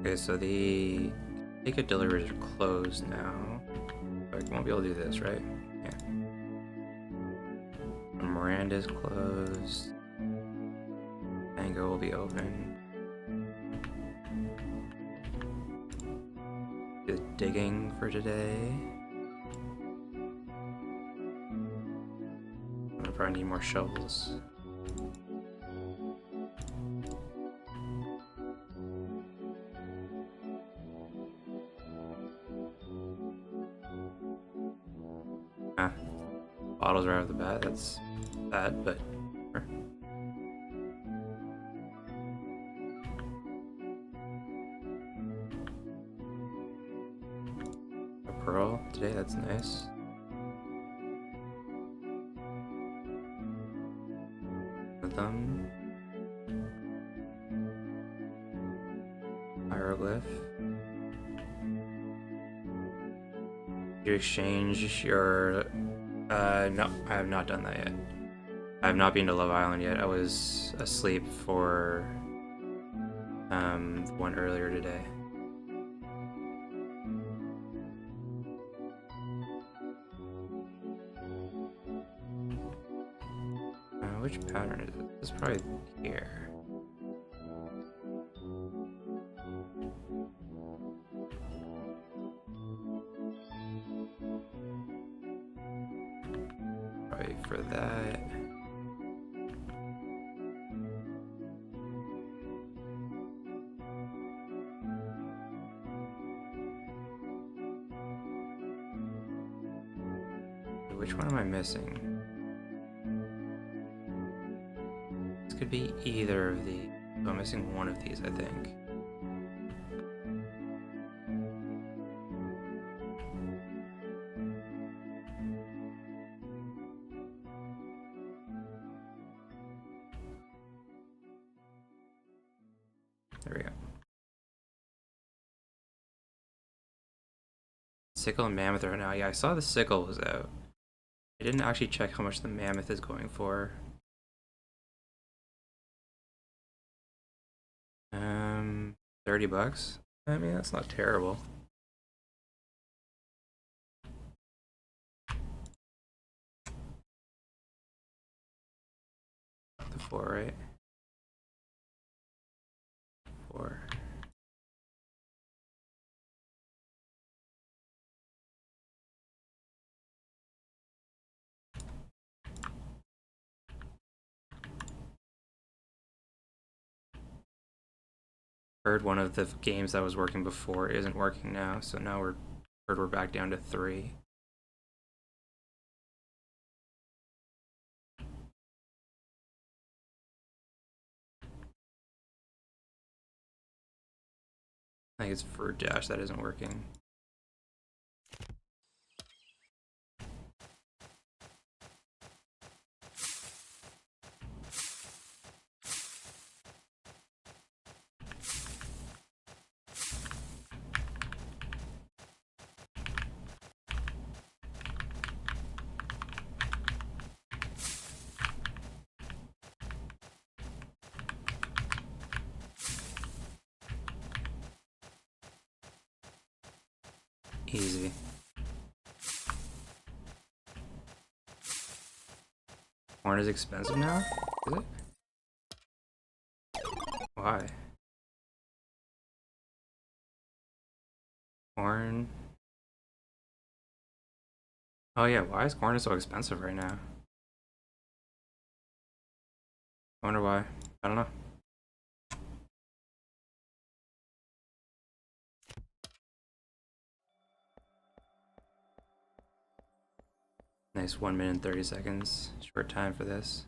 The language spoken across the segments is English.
Okay, so the ticket deliveries are closed now. I won't be able to do this, right? Yeah. Miranda's closed. Mango will be open. Do the digging for today. I probably need more shovels. Ah, bottles right off the bat, that's bad, but sure. A pearl today, that's nice. With them. Hieroglyph. You exchange your no, I have not done that yet. I have not been to Love Island yet. I was asleep for one earlier today. Which pattern is it? It's probably here. Probably for that. Which one am I missing? This could be either of these. So I'm missing one of these, I think. There we go. Sickle and mammoth are now. Yeah, I saw the sickle was out. I didn't actually check how much the mammoth is going for. 30 bucks. I mean, that's not terrible. The 4, right? 4. Heard one of the games that was working before isn't working now, so now we're back down to 3. I think it's Fruit Dash that isn't working. Easy. Corn is expensive now? Is it? Why? Corn. Oh yeah, why is corn so expensive right now? I wonder why. I don't know. Nice 1 minute and 30 seconds. Short time for this.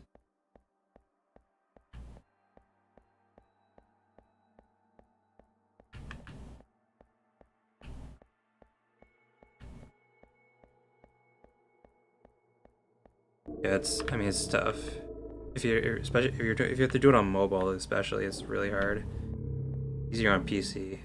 Yeah, I mean, it's tough. Especially if you have to do it on mobile, especially, it's really hard. Easier on PC.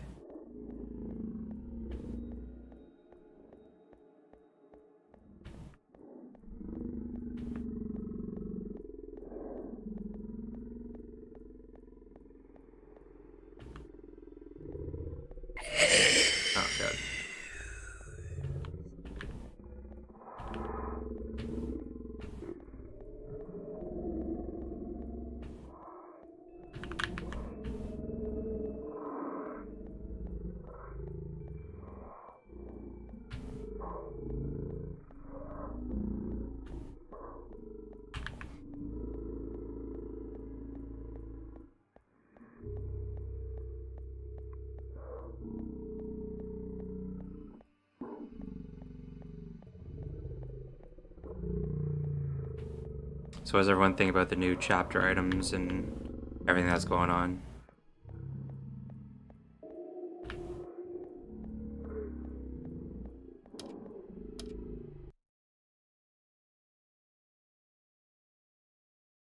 So what does everyone think about the new chapter items and everything that's going on?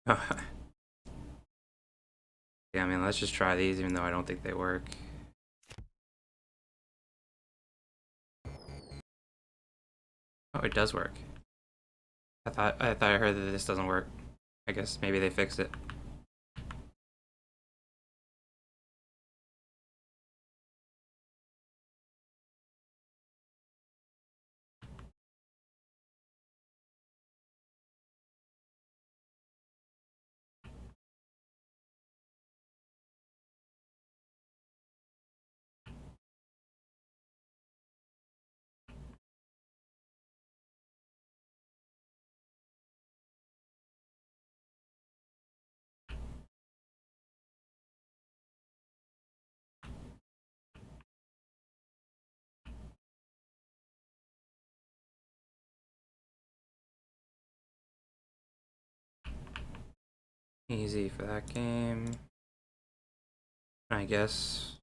Yeah, I mean, let's just try these, even though I don't think they work. Oh, it does work. I thought I heard that this doesn't work. I guess maybe they fixed it. Easy for that game. I guess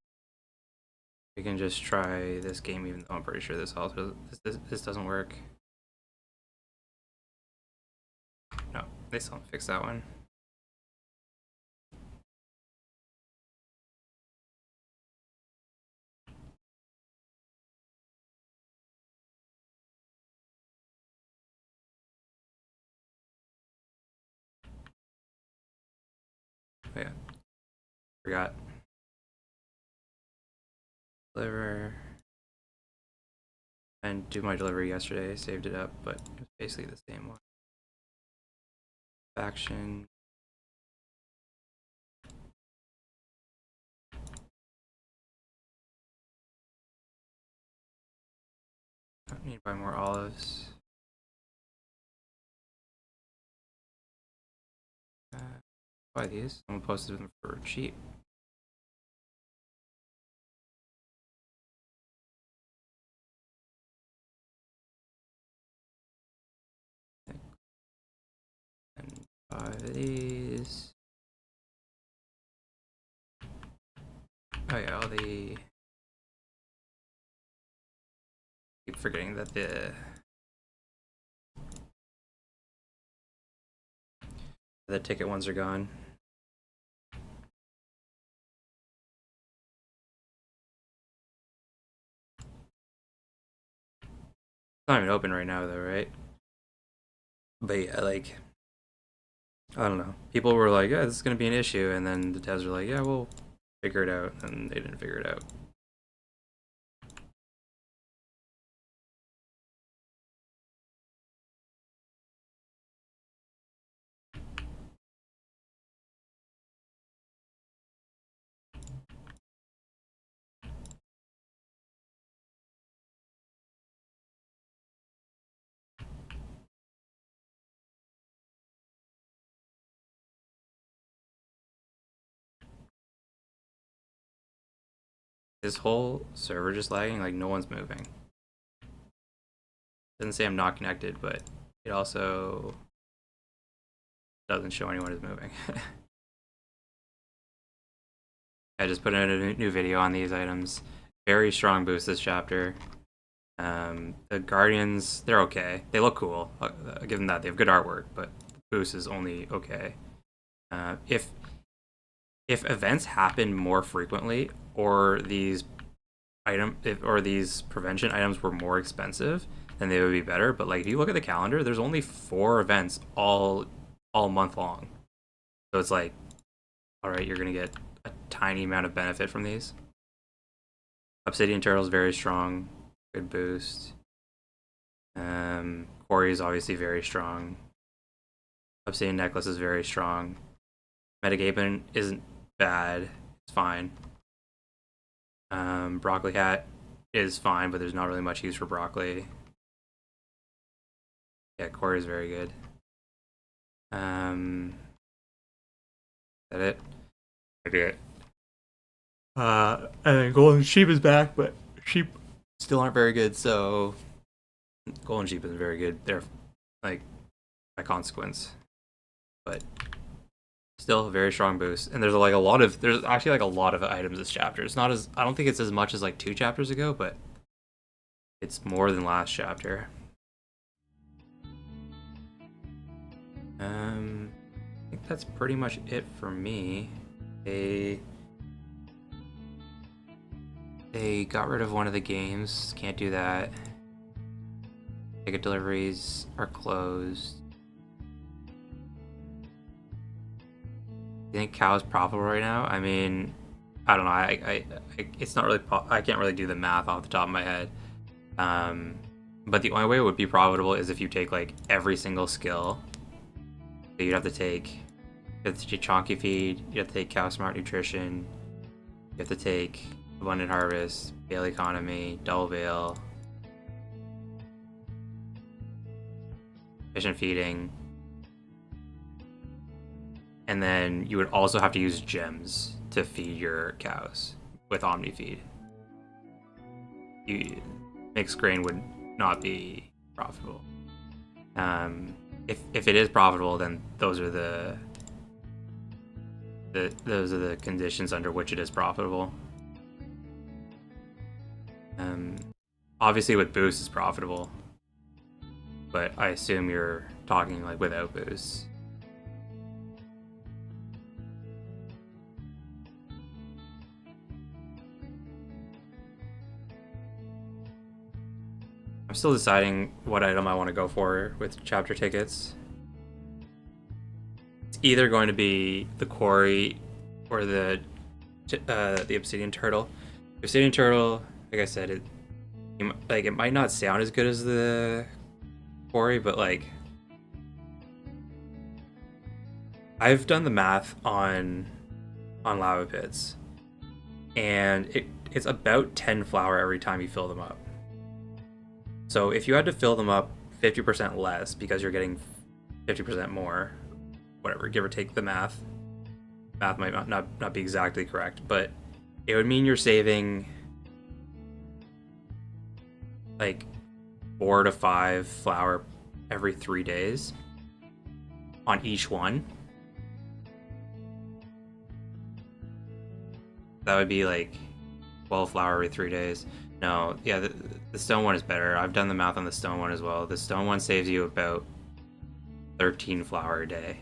we can just try this game, even though I'm pretty sure this doesn't work. No, they still haven't fixed that one. Oh, yeah, forgot. Deliver. And do my delivery yesterday. Saved it up, but it's basically the same one. Faction. I need to buy more olives. Buy these. Someone posted them for cheap. And buy these. Oh yeah, all the. Keep forgetting that the ticket ones are gone. It's not even open right now though, right? But yeah, like I don't know. People were like, "Yeah, this is gonna be an issue," and then the devs were like, "Yeah, we'll figure it out," and they didn't figure it out. This whole server just lagging, like no one's moving. Doesn't say I'm not connected, but it also doesn't show anyone is moving. I just put in a new video on these items. Very strong boost this chapter. The Guardians, they're okay. They look cool. I'll give them that. They have good artwork, but the boost is only okay. If events happen more frequently, or these prevention items were more expensive, then they would be better. But like if you look at the calendar, there's only 4 events all month long. So it's like, all right, you're gonna get a tiny amount of benefit from these. Obsidian Turtle is very strong, good boost. Quarry is obviously very strong. Obsidian Necklace is very strong. Metagapin isn't bad, it's fine. Broccoli Hat is fine, but there's not really much use for broccoli. Yeah, Quarry is very good. Is that it? Maybe it. And then Golden Sheep is back, but sheep still aren't very good, so Golden Sheep isn't very good. They're like by consequence. but still a very strong boost. And there's like a lot of there's actually like a lot of items this chapter. It's not as I don't think it's as much as like 2 chapters ago, but it's more than last chapter. I think that's pretty much it for me. They got rid of one of the games. Can't do that. Ticket deliveries are closed. You think cow is profitable right now? I mean, I don't know. I it's not really. I can't really do the math off the top of my head. But the only way it would be profitable is if you take like every single skill. So you'd have to take Chonky Feed. You have to take Cow Smart Nutrition. You have to take Abundant Harvest, Bale Economy, Double Bale, Efficient Feeding. And then you would also have to use gems to feed your cows with Omni Feed. Mixed grain would not be profitable. If it is profitable, then those are the conditions under which it is profitable. Obviously, with boosts, it's profitable, but I assume you're talking like without boosts. I'm still deciding what item I want to go for with chapter tickets. It's either going to be the quarry or the obsidian turtle. The obsidian turtle, like I said, it might not sound as good as the quarry, but like I've done the math on lava pits, and it's about 10 flour every time you fill them up. So if you had to fill them up 50% less because you're getting 50% more, whatever, give or take the math. Math might not be exactly correct, but it would mean you're saving like 4 to 5 flour every 3 days on each one. That would be like 12 flour every 3 days. No, yeah, the stone one is better. I've done the math on the stone one as well. The stone one saves you about 13 flour a day.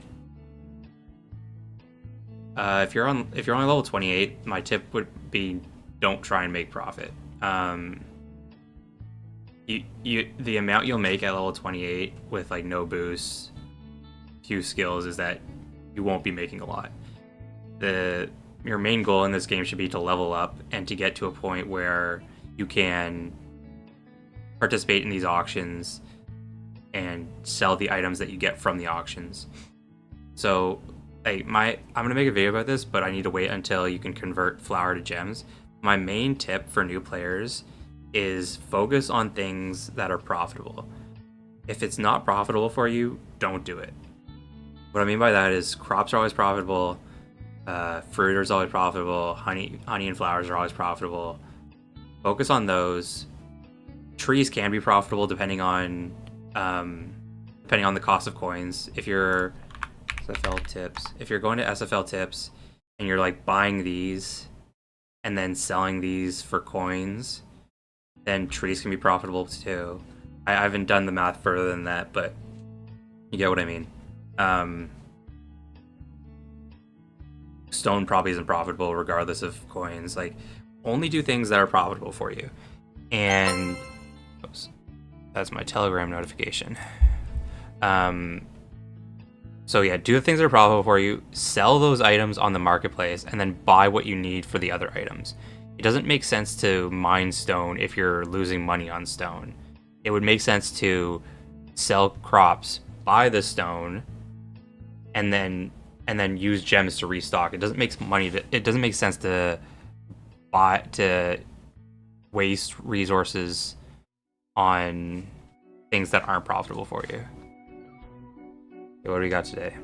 If you're on level 28, my tip would be don't try and make profit. The amount you'll make at level 28 with like no boosts, few skills, is that you won't be making a lot. Your main goal in this game should be to level up and to get to a point where you can participate in these auctions and sell the items that you get from the auctions. So like I'm gonna make a video about this, but I need to wait until you can convert flour to gems. My main tip for new players is focus on things that are profitable. If it's not profitable for you, don't do it. What I mean by that is crops are always profitable, fruit is always profitable, honey and flowers are always profitable. Focus on those. Trees can be profitable depending on the cost of coins. If you're going to SFL tips and you're like buying these and then selling these for coins, then trees can be profitable too. I haven't done the math further than that, but you get what I mean. Stone probably isn't profitable regardless of coins. Like, only do things that are profitable for you. And oops, that's my Telegram notification. So yeah, do the things that are profitable for you, sell those items on the marketplace, and then buy what you need for the other items. It doesn't make sense to mine stone if you're losing money on stone. It would make sense to sell crops, buy the stone, and then use gems to restock. It doesn't make sense to waste resources on things that aren't profitable for you. Okay, what do we got today?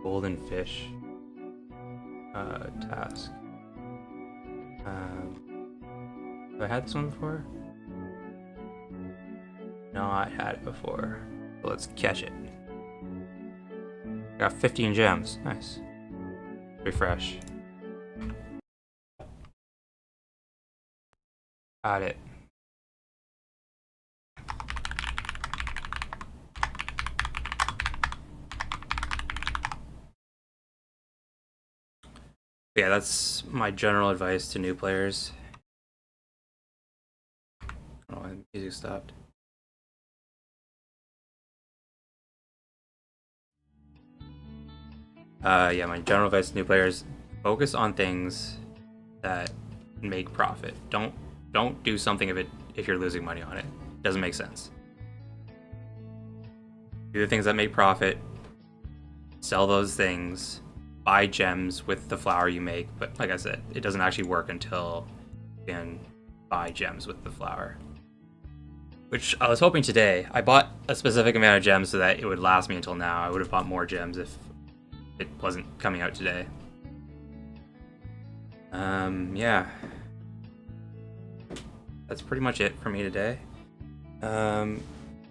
Golden fish task. Have I had this one before? No, I had it before. So let's catch it. Got 15 gems. Nice. Refresh. Got it. Yeah, that's my general advice to new players. Oh, my music stopped. Yeah, my general advice to new players: focus on things that make profit. Don't do something if you're losing money on it. It doesn't make sense. Do the things that make profit. Sell those things. Buy gems with the flour you make. But like I said, it doesn't actually work until you can buy gems with the flour. Which I was hoping today. I bought a specific amount of gems so that it would last me until now. I would have bought more gems if it wasn't coming out today. Yeah. That's pretty much it for me today.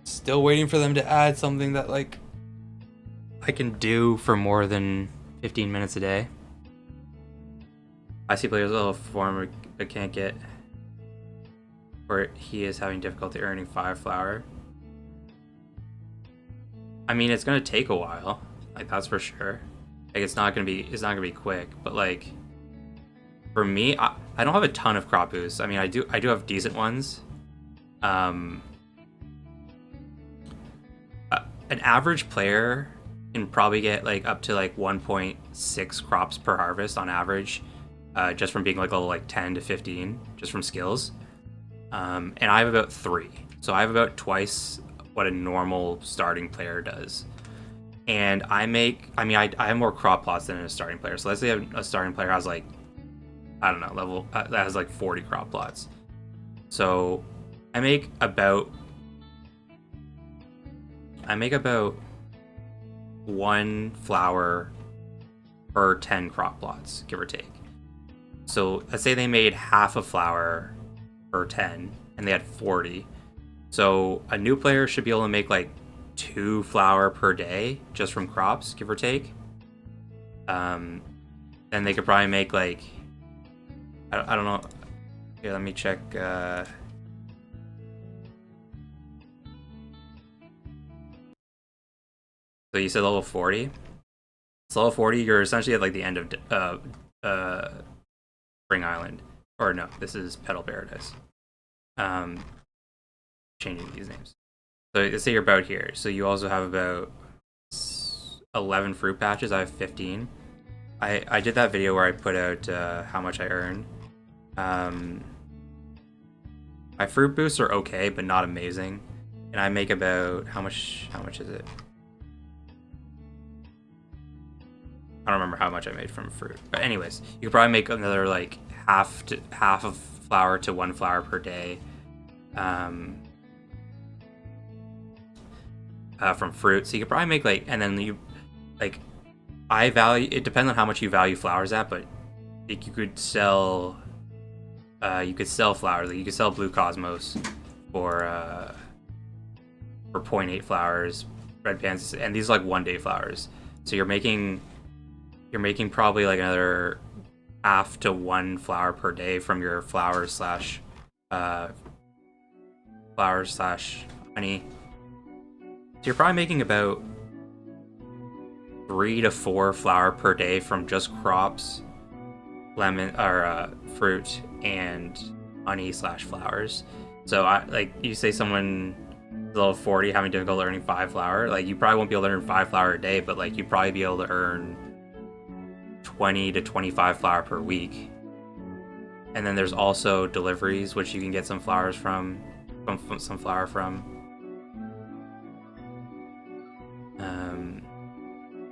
Still waiting for them to add something that like I can do for more than 15 minutes a day. I see players a little form but can't get where he is having difficulty earning 5 flour. I mean, it's gonna take a while, like that's for sure. Like it's not gonna be quick, but like for me, I don't have a ton of crop boosts. I mean, I do have decent ones. An average player can probably get like up to like 1.6 crops per harvest on average, just from being like level like 10 to 15, just from skills. And I have about 3, so I have about twice what a normal starting player does. And I have more crop plots than a starting player. So let's say a starting player has like, I don't know, level that has like 40 crop plots. So I make about 1 flour per 10 crop plots, give or take. So let's say they made half a flour per 10 and they had 40. So a new player should be able to make like 2 flour per day just from crops, give or take. Then they could probably make like, I don't know. Here, let me check. So you said level 40. So level 40, you're essentially at like the end of Spring Island. Or no, this is Petal Paradise. Changing these names. So let's say you're about here. So you also have about 11 fruit patches. I have 15. I did that video where I put out how much I earn. My fruit boosts are okay, but not amazing. And I make about how much is it? I don't remember how much I made from fruit. But anyways, you could probably make another like half of flour to 1 flour per day. From fruit. So you could probably make like, and then you like, it depends on how much you value flours at, but like you could sell flours. Like you could sell Blue Cosmos for 0.8 flours, red pans, and these are like 1 day flours. So you're making probably like another half to 1 flour per day from your flour slash honey. So you're probably making about 3 to 4 flour per day from just crops, lemon or fruit and honey slash flowers. So I like you say someone level 40 having difficulty earning 5 flour, like you probably won't be able to earn 5 flour a day, but like you'd probably be able to earn 20 to 25 flour per week. And then there's also deliveries, which you can get some flour from.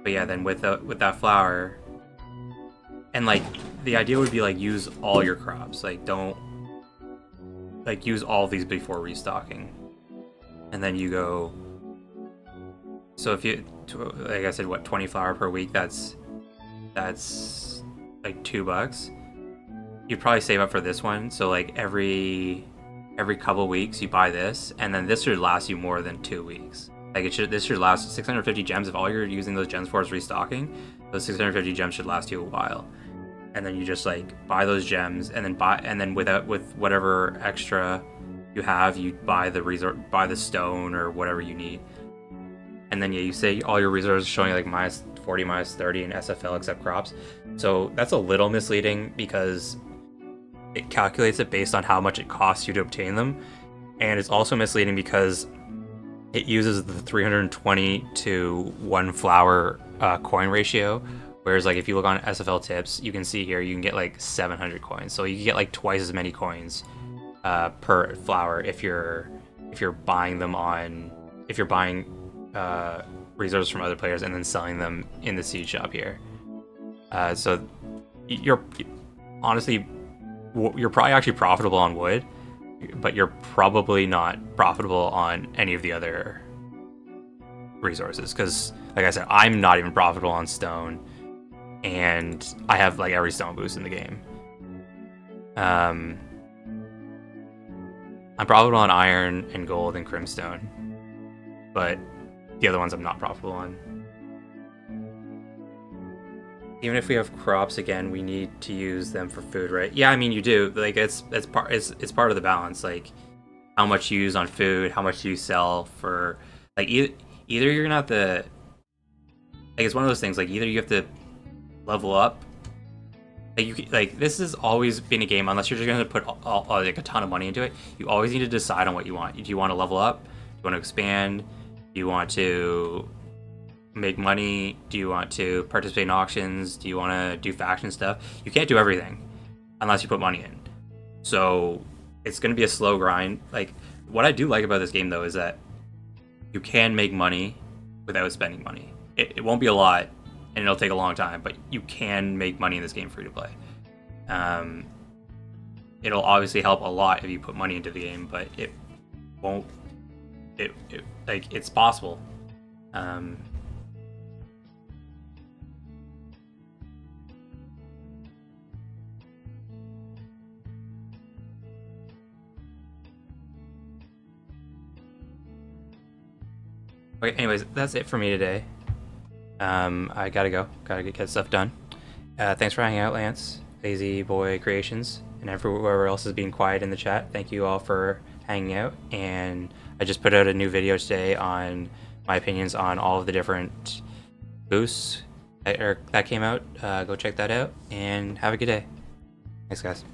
But yeah, then with that flour, and like the idea would be like use all your crops, like don't like use all of these before restocking, and then you go. So if you, like I said, what 20 flour per week? That's like $2. You'd probably save up for this one. So like every couple weeks you buy this, and then this should last you more than 2 weeks. Like this should last 650 gems. If all you're using those gems for is restocking, those 650 gems should last you a while. And then you just like buy those gems, and then with whatever extra you have, you buy the stone or whatever you need. And then yeah, you say all your resources showing like minus 40, minus 30 in SFL except crops. So that's a little misleading because it calculates it based on how much it costs you to obtain them. And it's also misleading because it uses the 320 to 1 flower coin ratio. Whereas like if you look on SFL tips, you can see here you can get like 700 coins. So you can get like twice as many coins per flower if you're buying them on resources from other players and then selling them in the seed shop here. So you're honestly you're probably actually profitable on wood, but you're probably not profitable on any of the other resources because, like I said, I'm not even profitable on stone, and I have like every stone boost in the game. I'm profitable on iron and gold and crimstone, but the other ones I'm not profitable on. Even if we have crops again, we need to use them for food, right? Yeah, I mean you do. Like it's part of the balance. Like how much you use on food, how much you sell for. Like either you're gonna have to. Like it's one of those things. Like either you have to level up. Like this has always been a game. Unless you're just gonna put like a ton of money into it, you always need to decide on what you want. Do you want to level up? Do you want to expand? Do you want to make money? Do you want to participate in auctions? Do you want to do faction stuff? You can't do everything unless you put money in. So it's going to be a slow grind. Like what I do like about this game though is that you can make money without spending money. It won't be a lot and it'll take a long time, but you can make money in this game free to play. It'll obviously help a lot if you put money into the game, but it won't. Like it's possible. Okay, anyways, that's it for me today. I gotta go. Gotta get stuff done. Thanks for hanging out, Lance, Lazy Boy Creations, and whoever else is being quiet in the chat. Thank you all for hanging out. And I just put out a new video today on my opinions on all of the different boosts that came out. Go check that out, and have a good day. Thanks, guys.